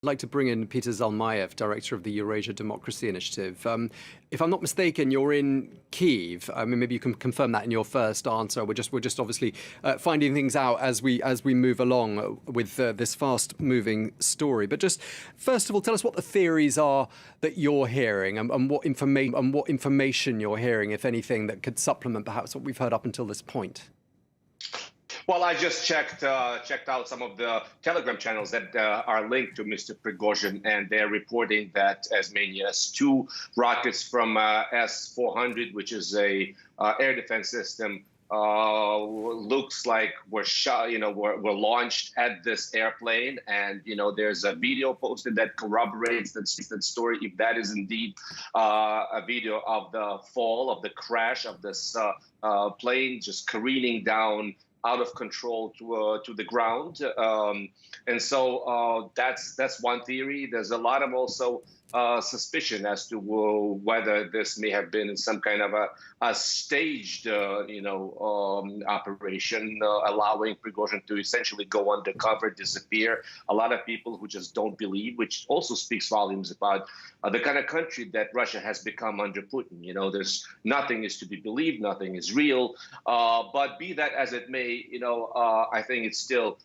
I'd like to bring in Peter Zalmayev, director of the Eurasia Democracy Initiative. If I'm not mistaken, you're in Kyiv. I mean, maybe you can confirm that in your first answer. We're just obviously finding things out as we move along with this fast-moving story. But just first of all, tell us what the theories are that you're hearing, and what information you're hearing, if anything, that could supplement perhaps what we've heard up until this point. Well, I just checked out some of the Telegram channels that are linked to Mr. Prigozhin, and they're reporting that as many as 2 rockets from S-400, which is a air defense system, looks like were shot, were launched at this airplane. And there's a video posted that corroborates that story, if that is indeed a video of the fall, of the crash of this plane just careening down out of control to the ground. And so that's one theory. There's a lot of also suspicion as to whether this may have been some kind of a staged, operation, allowing Prigozhin to essentially go undercover, disappear. A lot of people who just don't believe, which also speaks volumes about the kind of country that Russia has become under Putin. There's nothing is to be believed, nothing is real. But be that as it may, I think it's still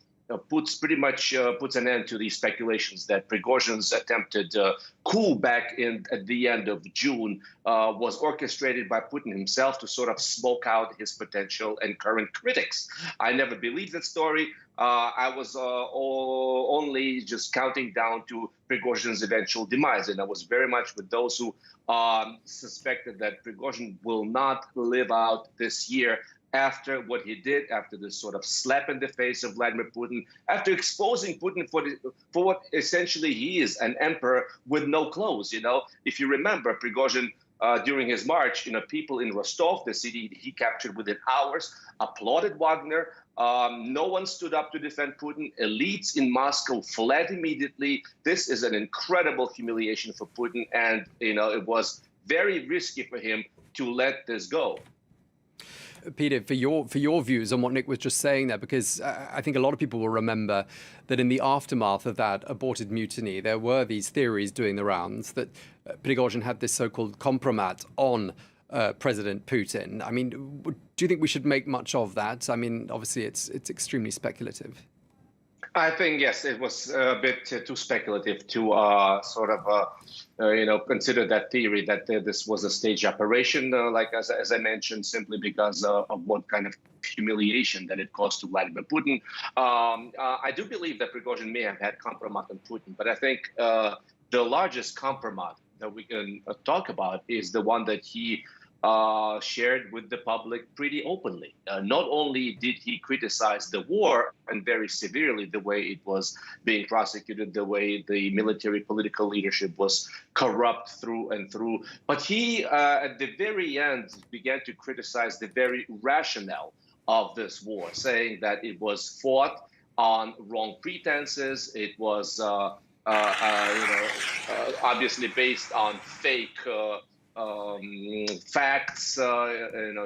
puts an end to these speculations that Prigozhin's attempted coup back at the end of June was orchestrated by Putin himself to sort of smoke out his potential and current critics. I never believed that story. I was only just counting down to Prigozhin's eventual demise, and I was very much with those who suspected that Prigozhin will not live out this year after what he did, after this sort of slap in the face of Vladimir Putin, after exposing Putin for what essentially he is, an emperor with no clothes. If you remember, Prigozhin, during his march, people in Rostov, the city he captured within hours, applauded Wagner. No one stood up to defend Putin. Elites in Moscow fled immediately. This is an incredible humiliation for Putin, and it was very risky for him to let this go. Peter, for your views on what Nick was just saying there, because I think a lot of people will remember that in the aftermath of that aborted mutiny, there were these theories doing the rounds that Prigozhin had this so-called compromat on President Putin. I mean, do you think we should make much of that? I mean, obviously, it's extremely speculative. I think, yes, it was a bit too speculative to consider that theory that this was a staged operation, as I mentioned, simply because of what kind of humiliation that it caused to Vladimir Putin. I do believe that Prigozhin may have had compromise on Putin, but I think the largest compromise that we can talk about is the one that he shared with the public pretty openly. Not only did he criticize the war, and very severely, the way it was being prosecuted, the way the military political leadership was corrupt through and through, but he, at the very end, began to criticize the very rationale of this war, saying that it was fought on wrong pretenses. It was, obviously based on fake facts.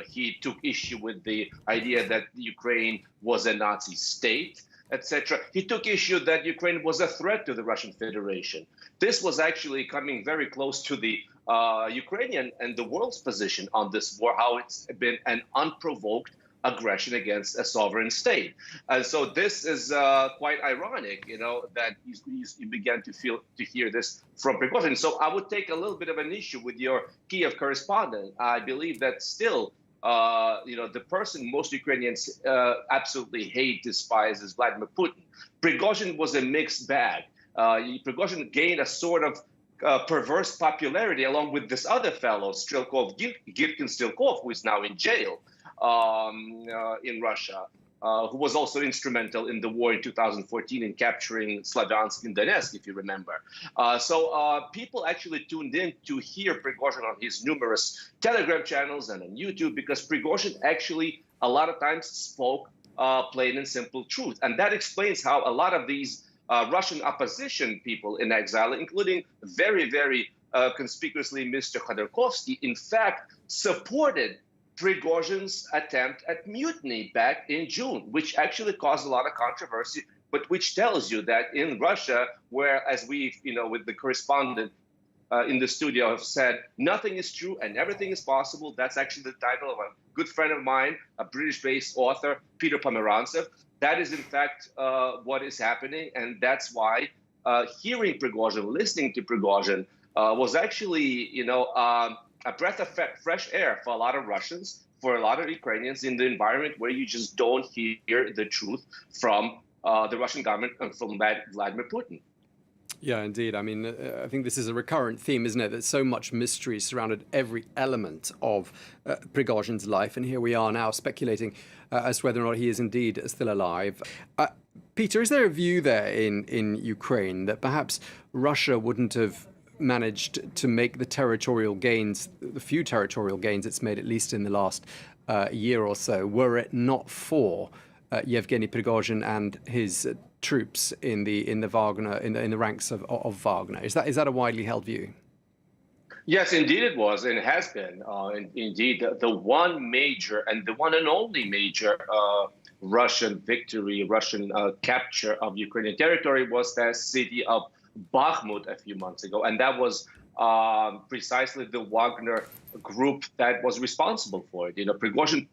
He took issue with the idea that Ukraine was a Nazi state, etc. He took issue that Ukraine was a threat to the Russian Federation. This was actually coming very close to the Ukrainian and the world's position on this war, how it's been an unprovoked aggression against a sovereign state. And so this is quite ironic, that he began to hear this from Prigozhin. So I would take a little bit of an issue with your Kiev correspondent. I believe that still, the person most Ukrainians absolutely hate, despise, is Vladimir Putin. Prigozhin was a mixed bag. Prigozhin gained a sort of perverse popularity along with this other fellow, Strelkov, Girkin Strelkov, who is now in jail in Russia, who was also instrumental in the war in 2014 in capturing Slavyansk and Donetsk, if you remember. So people actually tuned in to hear Prigozhin on his numerous Telegram channels and on YouTube, because Prigozhin actually a lot of times spoke plain and simple truth. And that explains how a lot of these Russian opposition people in exile, including very, very conspicuously Mr. Khodorkovsky, in fact, supported Prigozhin's attempt at mutiny back in June, which actually caused a lot of controversy but which tells you that in Russia, where, as we, with the correspondent in the studio have said, nothing is true and everything is possible. That's actually the title of a good friend of mine, a British-based author, Peter Pomerantsev. That is, in fact, what is happening. And that's why hearing Prigozhin, listening to Prigozhin was actually, a breath of fresh air for a lot of Russians, for a lot of Ukrainians in the environment where you just don't hear the truth from the Russian government and from Vladimir Putin. Yeah, indeed. I mean, I think this is a recurrent theme, isn't it? That so much mystery surrounded every element of Prigozhin's life. And here we are now speculating as to whether or not he is indeed still alive. Peter, is there a view there in Ukraine that perhaps Russia wouldn't have managed to make the territorial gains, the few territorial gains it's made, at least in the last year or so, were it not for Yevgeny Prigozhin and his troops in the Wagner in the ranks of Wagner? Is that a widely held view? Yes, indeed it was, and it has been. Indeed, the one major and the one and only major Russian victory, Russian capture of Ukrainian territory was the city of Bachmut a few months ago, and that was precisely the Wagner group that was responsible for it. Prigozhin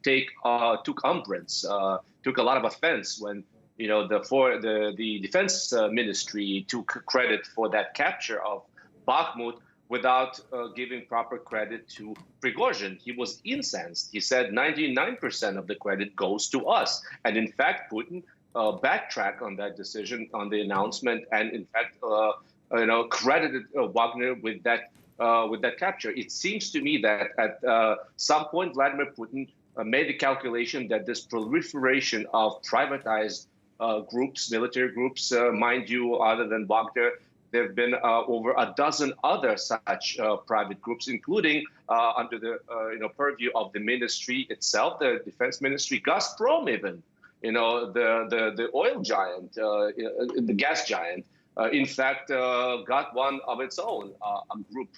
took umbrance, took a lot of offense when the defense ministry took credit for that capture of Bakhmut without giving proper credit to Prigozhin. He was incensed. He said 99% of the credit goes to us. And in fact, Putin backtracked on that decision, on the announcement, and in fact, credited Wagner with that capture. It seems to me that at some point, Vladimir Putin made the calculation that this proliferation of privatized groups, military groups, mind you, other than Wagner, there have been over a dozen other such private groups, including under the purview of the ministry itself, the defense ministry, Gazprom even, the oil giant, the gas giant, in fact, got one of its own, a group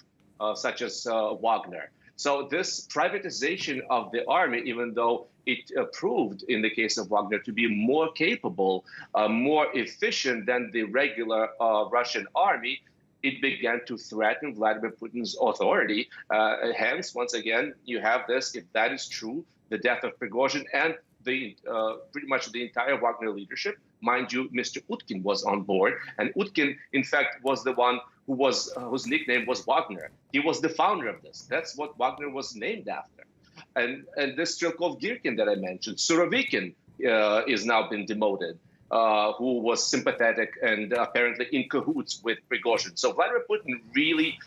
such as Wagner. So this privatization of the army, even though it proved in the case of Wagner to be more capable, more efficient than the regular Russian army, it began to threaten Vladimir Putin's authority. Hence, once again, you have this, if that is true, the death of Prigozhin and pretty much the entire Wagner leadership. Mind you, Mr. Utkin was on board, and Utkin, in fact, was the one whose nickname was Wagner. He was the founder of this. That's what Wagner was named after. And this Strelkov Girkin that I mentioned, Surovikin is now been demoted, who was sympathetic and apparently in cahoots with Prigozhin. So Vladimir Putin really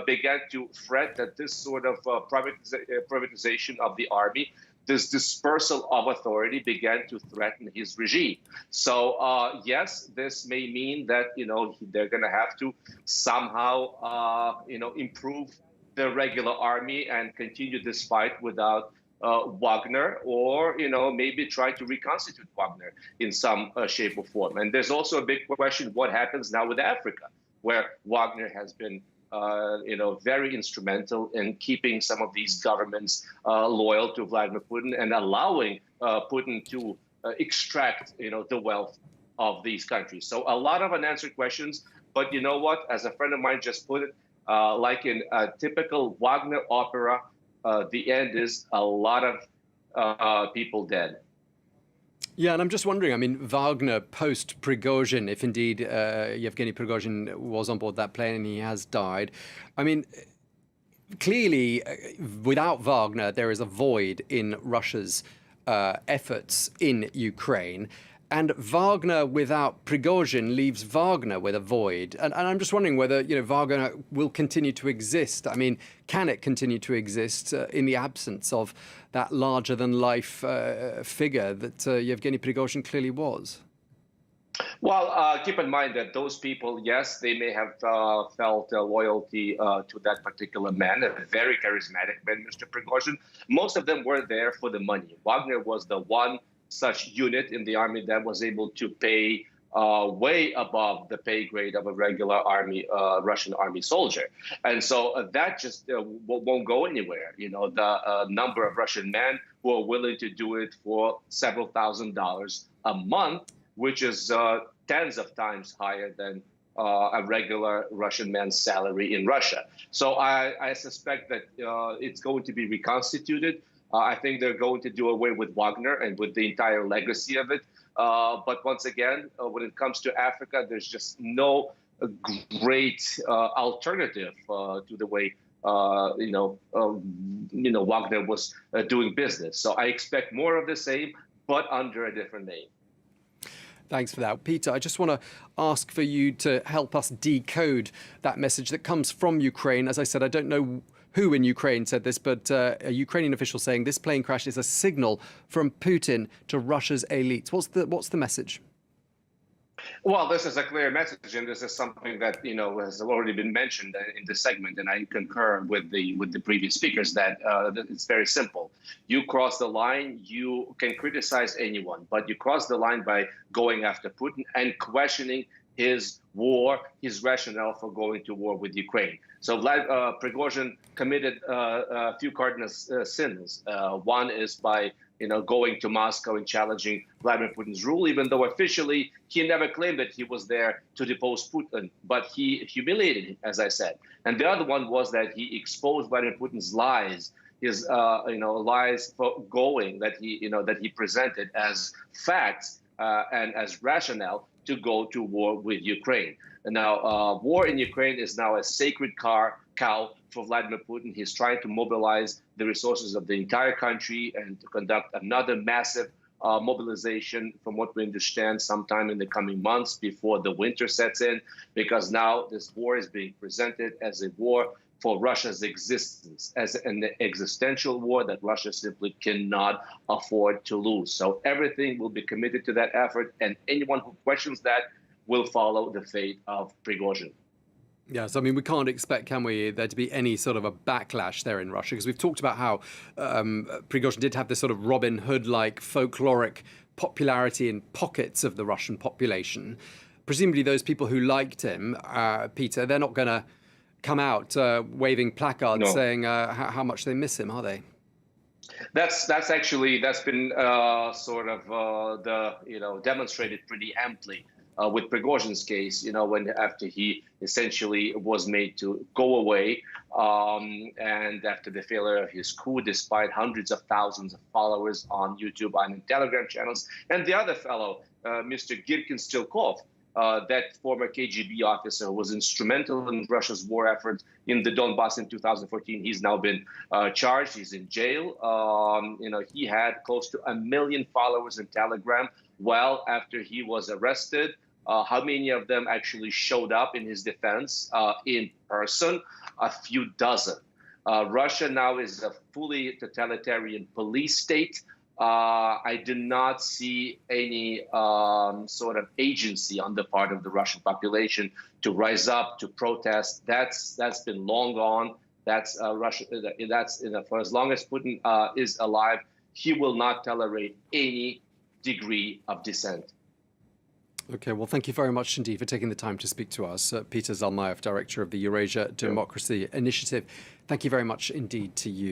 began to fret that this sort of privatization of the army, this dispersal of authority began to threaten his regime. So yes, this may mean that they're going to have to somehow improve the regular army and continue this fight without Wagner, or maybe try to reconstitute Wagner in some shape or form. And there's also a big question: what happens now with Africa, where Wagner has been very instrumental in keeping some of these governments loyal to Vladimir Putin and allowing Putin to extract, the wealth of these countries. So a lot of unanswered questions. But you know what? As a friend of mine just put it, like in a typical Wagner opera, the end is a lot of people dead. Yeah, and I'm just wondering, I mean, Wagner post-Prigozhin, if indeed Yevgeny Prigozhin was on board that plane and he has died, I mean, clearly, without Wagner, there is a void in Russia's efforts in Ukraine. And Wagner without Prigozhin leaves Wagner with a void. And I'm just wondering whether, Wagner will continue to exist. I mean, can it continue to exist in the absence of that larger-than-life figure that Yevgeny Prigozhin clearly was? Well, keep in mind that those people, yes, they may have felt loyalty to that particular man, a very charismatic man, Mr. Prigozhin. Most of them were there for the money. Wagner was the one such unit in the army that was able to pay way above the pay grade of a regular army, Russian army soldier. And so that just won't go anywhere. The number of Russian men who are willing to do it for several $1,000s a month, which is tens of times higher than a regular Russian man's salary in Russia. So I suspect that it's going to be reconstituted. I think they're going to do away with Wagner and with the entire legacy of it. But once again, when it comes to Africa, there's just no great alternative to the way Wagner was doing business. So I expect more of the same, but under a different name. Thanks for that. Peter, I just want to ask for you to help us decode that message that comes from Ukraine. As I said, I don't know who in Ukraine said this, but a Ukrainian official saying this plane crash is a signal from Putin to Russia's elites. What's the message? Well, this is a clear message, and this is something that has already been mentioned in the segment, and I concur with the previous speakers that it's very simple. You cross the line, you can criticize anyone, but you cross the line by going after Putin and questioning his war, his rationale for going to war with Ukraine. So Prigozhin committed a few cardinal sins. One is by going to Moscow and challenging Vladimir Putin's rule, even though officially he never claimed that he was there to depose Putin, but he humiliated him, as I said. And the other one was that he exposed Vladimir Putin's lies, his lies that he presented as facts and as rationale to go to war with Ukraine. And now war in Ukraine is now a sacred cow for Vladimir Putin. He's trying to mobilize the resources of the entire country and to conduct another massive mobilization, from what we understand, sometime in the coming months before the winter sets in, because now this war is being presented as a war for Russia's existence, as an existential war that Russia simply cannot afford to lose. So everything will be committed to that effort, and anyone who questions that will follow the fate of Prigozhin. Yes, I mean, we can't expect, can we, there to be any sort of a backlash there in Russia? Because we've talked about how Prigozhin did have this sort of Robin Hood-like folkloric popularity in pockets of the Russian population. Presumably those people who liked him, Peter, they're not going to come out waving placards saying how much they miss him, are they? That's been demonstrated pretty amply with Prigozhin's case, after he essentially was made to go away, and after the failure of his coup, despite hundreds of thousands of followers on YouTube and Telegram channels, and the other fellow, Mr. Gиркин, that former KGB officer who was instrumental in Russia's war effort in the Donbass in 2014. He's now been charged. He's in jail. He had close to 1 million followers in Telegram well after he was arrested. How many of them actually showed up in his defense in person? A few dozen. Russia now is a fully totalitarian police state. I do not see any sort of agency on the part of the Russian population to rise up, to protest. That's been long gone. That's Russia. For as long as Putin is alive, he will not tolerate any degree of dissent. Okay, well, thank you very much indeed for taking the time to speak to us. Peter Zalmayev, Director of the Eurasia Democracy Initiative. Thank you very much indeed to you.